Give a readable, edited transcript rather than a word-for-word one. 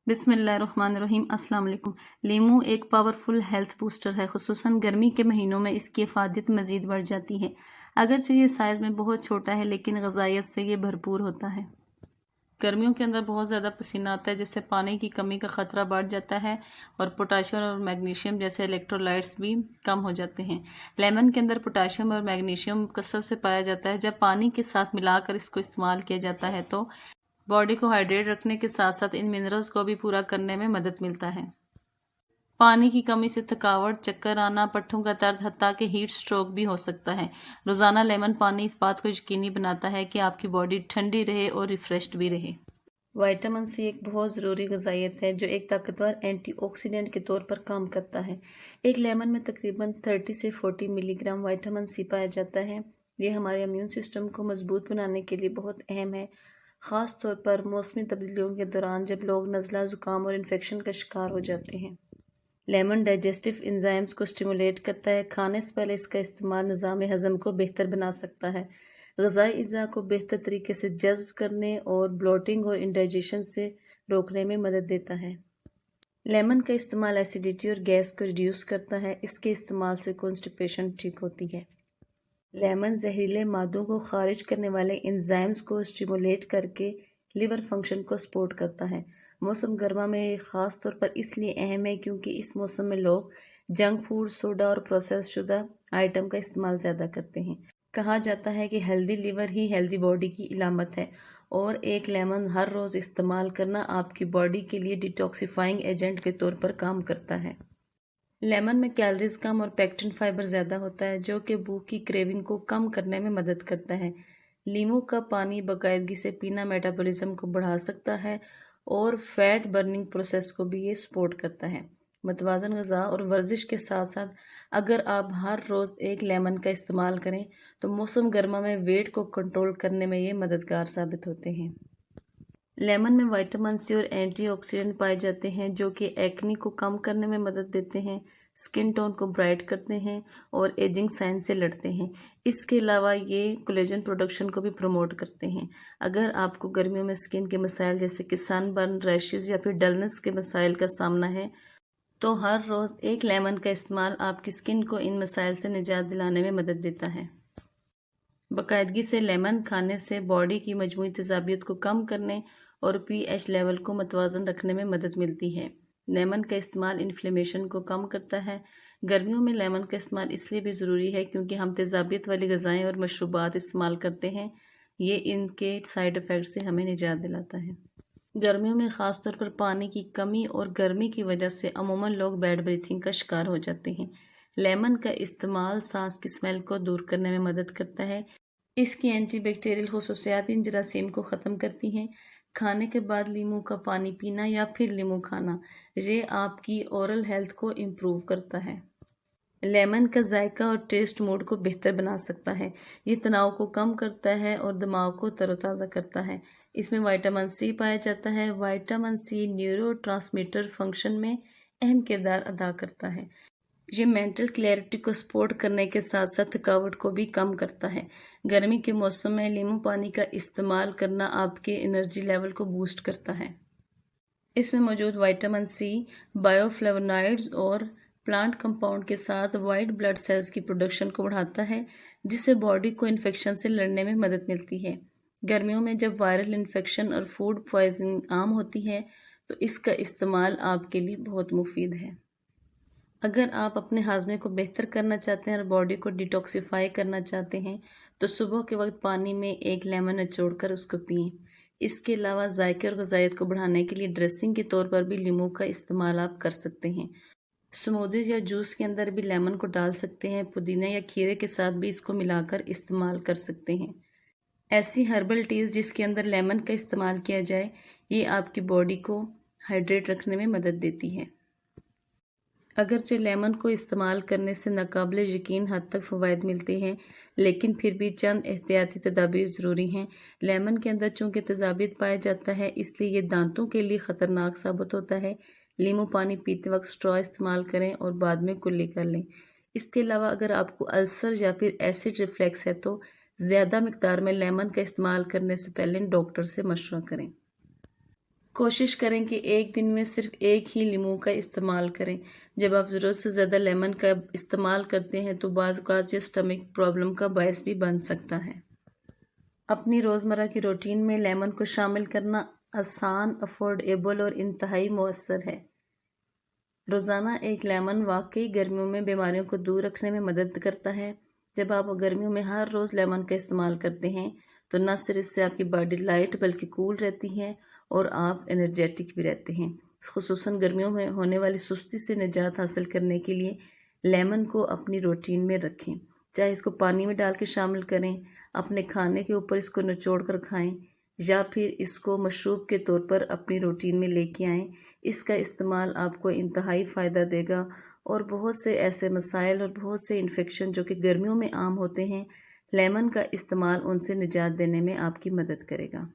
بسم اللہ الرحمن الرحیم۔ السلام علیکم۔ لیمو ایک پاورفل ہیلتھ بوسٹر ہے، خصوصاً گرمی کے مہینوں میں اس کی افادیت مزید بڑھ جاتی ہے۔ اگرچہ یہ سائز میں بہت چھوٹا ہے لیکن غذائیت سے یہ بھرپور ہوتا ہے۔ گرمیوں کے اندر بہت زیادہ پسینہ آتا ہے جس سے پانی کی کمی کا خطرہ بڑھ جاتا ہے اور پوٹاشیم اور میگنیشیم جیسے الیکٹرولائٹس بھی کم ہو جاتے ہیں۔ لیمن کے اندر پوٹاشیم اور میگنیشیم کثرت سے پایا جاتا ہے۔ جب پانی کے ساتھ ملا کر اس کو استعمال کیا جاتا ہے تو باڈی کو ہائیڈریٹ رکھنے کے ساتھ ساتھ ان منرلز کو بھی پورا کرنے میں مدد ملتا ہے۔ پانی کی کمی سے تھکاوٹ، چکر آنا، پٹھوں کا درد، حتیٰ کہ ہیٹ سٹروک بھی ہو سکتا ہے۔ روزانہ لیمن پانی اس بات کو یقینی بناتا ہے کہ آپ کی باڈی ٹھنڈی رہے اور ریفریشڈ بھی رہے۔ وائٹامن سی ایک بہت ضروری غذائیت ہے جو ایک طاقتور اینٹی آکسیڈنٹ کے طور پر کام کرتا ہے۔ ایک لیمن میں تقریباً 30 سے 40 ملی گرام وائٹامن سی پایا جاتا ہے۔ یہ ہمارے امیون سسٹم کو مضبوط بنانے کے لیے بہت اہم ہے، خاص طور پر موسمی تبدیلیوں کے دوران جب لوگ نزلہ، زکام اور انفیکشن کا شکار ہو جاتے ہیں۔ لیمن ڈائجسٹو انزائمز کو سٹیمولیٹ کرتا ہے۔ کھانے سے پہلے اس کا استعمال نظام ہضم کو بہتر بنا سکتا ہے، غذائی اجزاء کو بہتر طریقے سے جذب کرنے اور بلوٹنگ اور انڈائجیشن سے روکنے میں مدد دیتا ہے۔ لیمن کا استعمال ایسیڈیٹی اور گیس کو ریڈیوس کرتا ہے۔ اس کے استعمال سے کانسٹیپیشن ٹھیک ہوتی ہے۔ لیمن زہریلے مادوں کو خارج کرنے والے انزائمز کو سٹیمولیٹ کر کے لیور فنکشن کو سپورٹ کرتا ہے۔ موسم گرما میں یہ خاص طور پر اس لیے اہم ہے کیونکہ اس موسم میں لوگ جنک فوڈ، سوڈا اور پروسیس شدہ آئٹم کا استعمال زیادہ کرتے ہیں۔ کہا جاتا ہے کہ ہیلدی لیور ہی ہیلدی باڈی کی علامت ہے، اور ایک لیمن ہر روز استعمال کرنا آپ کی باڈی کے لیے ڈیٹاکسیفائنگ ایجنٹ کے طور پر کام کرتا ہے۔ لیمن میں کیلوریز کم اور پیکٹن فائبر زیادہ ہوتا ہے جو کہ بھوک کی کریونگ کو کم کرنے میں مدد کرتا ہے۔ لیمو کا پانی باقاعدگی سے پینا میٹابولزم کو بڑھا سکتا ہے اور فیٹ برننگ پروسیس کو بھی یہ سپورٹ کرتا ہے۔ متوازن غذا اور ورزش کے ساتھ ساتھ اگر آپ ہر روز ایک لیمن کا استعمال کریں تو موسم گرما میں ویٹ کو کنٹرول کرنے میں یہ مددگار ثابت ہوتے ہیں۔ لیمن میں وائٹامن سی اور اینٹی آکسیڈنٹ پائے جاتے ہیں جو کہ ایکنی کو کم کرنے میں مدد دیتے ہیں، سکن ٹون کو برائٹ کرتے ہیں اور ایجنگ سائن سے لڑتے ہیں۔ اس کے علاوہ یہ کولیجن پروڈکشن کو بھی پروموٹ کرتے ہیں۔ اگر آپ کو گرمیوں میں سکن کے مسائل جیسے کہ سن برن، ریشز یا پھر ڈلنس کے مسائل کا سامنا ہے تو ہر روز ایک لیمن کا استعمال آپ کی سکن کو ان مسائل سے نجات دلانے میں مدد دیتا ہے۔ باقاعدگی سے لیمن کھانے سے باڈی کی مجموعی تیزابیت کو کم کرنے اور پی ایچ لیول کو متوازن رکھنے میں مدد ملتی ہے۔ لیمن کا استعمال انفلیمیشن کو کم کرتا ہے۔ گرمیوں میں لیمن کا استعمال اس لیے بھی ضروری ہے کیونکہ ہم تیزابیت والی غذائیں اور مشروبات استعمال کرتے ہیں، یہ ان کے سائیڈ ایفیکٹ سے ہمیں نجات دلاتا ہے۔ گرمیوں میں خاص طور پر پانی کی کمی اور گرمی کی وجہ سے عموماً لوگ بیڈ بریتھنگ کا شکار ہو جاتے ہیں۔ لیمن کا استعمال سانس کی اسمیل کو دور کرنے میں مدد کرتا ہے۔ اس کی اینٹی بیکٹیریل خصوصیات ان جراثیم کو ختم کرتی ہیں۔ کھانے کے بعد لیمو کا پانی پینا یا پھر لیمو کھانا، یہ آپ کی اورل ہیلتھ کو امپروو کرتا ہے۔ لیمن کا ذائقہ اور ٹیسٹ موڈ کو بہتر بنا سکتا ہے۔ یہ تناؤ کو کم کرتا ہے اور دماغ کو تر و تازہ کرتا ہے۔ اس میں وائٹامن سی پایا جاتا ہے۔ Vitamin C neurotransmitter function میں اہم کردار ادا کرتا ہے۔ یہ مینٹل کلیئرٹی کو سپورٹ کرنے کے ساتھ ساتھ تھکاوٹ کو بھی کم کرتا ہے۔ گرمی کے موسم میں لیمو پانی کا استعمال کرنا آپ کے انرجی لیول کو بوسٹ کرتا ہے۔ اس میں موجود وائٹامن سی بائیو فلیونائڈز اور پلانٹ کمپاؤنڈ کے ساتھ وائٹ بلڈ سیلز کی پروڈکشن کو بڑھاتا ہے جس سے باڈی کو انفیکشن سے لڑنے میں مدد ملتی ہے۔ گرمیوں میں جب وائرل انفیکشن اور فوڈ پوائزننگ عام ہوتی ہے تو اس کا استعمال آپ کے لیے بہت مفید ہے۔ اگر آپ اپنے ہاضمے کو بہتر کرنا چاہتے ہیں اور باڈی کو ڈیٹاکسیفائی کرنا چاہتے ہیں تو صبح کے وقت پانی میں ایک لیمن نچوڑ کر اس کو پئیں۔ اس کے علاوہ ذائقے اور غذائیت کو بڑھانے کے لیے ڈریسنگ کے طور پر بھی لیمو کا استعمال آپ کر سکتے ہیں۔ سموتھیز یا جوس کے اندر بھی لیمن کو ڈال سکتے ہیں۔ پودینے یا کھیرے کے ساتھ بھی اس کو ملا کر استعمال کر سکتے ہیں۔ ایسی ہربل ٹیز جس کے اندر لیمن کا استعمال کیا جائے، یہ آپ کی باڈی کو ہائیڈریٹ رکھنے میں مدد دیتی ہے۔ اگرچہ لیمن کو استعمال کرنے سے ناقابل یقین حد تک فوائد ملتے ہیں لیکن پھر بھی چند احتیاطی تدابیر ضروری ہیں۔ لیمن کے اندر چونکہ تیزابیت پایا جاتا ہے اس لیے یہ دانتوں کے لیے خطرناک ثابت ہوتا ہے۔ لیمو پانی پیتے وقت سٹرا استعمال کریں اور بعد میں کلی کر لیں۔ اس کے علاوہ اگر آپ کو السر یا پھر ایسڈ ریفلیکس ہے تو زیادہ مقدار میں لیمن کا استعمال کرنے سے پہلے ڈاکٹر سے مشورہ کریں۔ کوشش کریں کہ ایک دن میں صرف ایک ہی لیمو کا استعمال کریں۔ جب آپ ضرورت سے زیادہ لیمن کا استعمال کرتے ہیں تو بعض اوقات یہ اسٹمک پرابلم کا باعث بھی بن سکتا ہے۔ اپنی روزمرہ کی روٹین میں لیمن کو شامل کرنا آسان، افورڈیبل اور انتہائی مؤثر ہے۔ روزانہ ایک لیمن واقعی گرمیوں میں بیماریوں کو دور رکھنے میں مدد کرتا ہے۔ جب آپ گرمیوں میں ہر روز لیمن کا استعمال کرتے ہیں تو نہ صرف اس سے آپ کی باڈی لائٹ بلکہ کول رہتی ہے اور آپ انرجیٹک بھی رہتے ہیں۔ خصوصاً گرمیوں میں ہونے والی سستی سے نجات حاصل کرنے کے لیے لیمن کو اپنی روٹین میں رکھیں، چاہے اس کو پانی میں ڈال کے شامل کریں، اپنے کھانے کے اوپر اس کو نچوڑ کر کھائیں یا پھر اس کو مشروب کے طور پر اپنی روٹین میں لے کے آئیں۔ اس کا استعمال آپ کو انتہائی فائدہ دے گا اور بہت سے ایسے مسائل اور بہت سے انفیکشن جو کہ گرمیوں میں عام ہوتے ہیں، لیمن کا استعمال ان سے نجات دینے میں آپ کی مدد کرے گا۔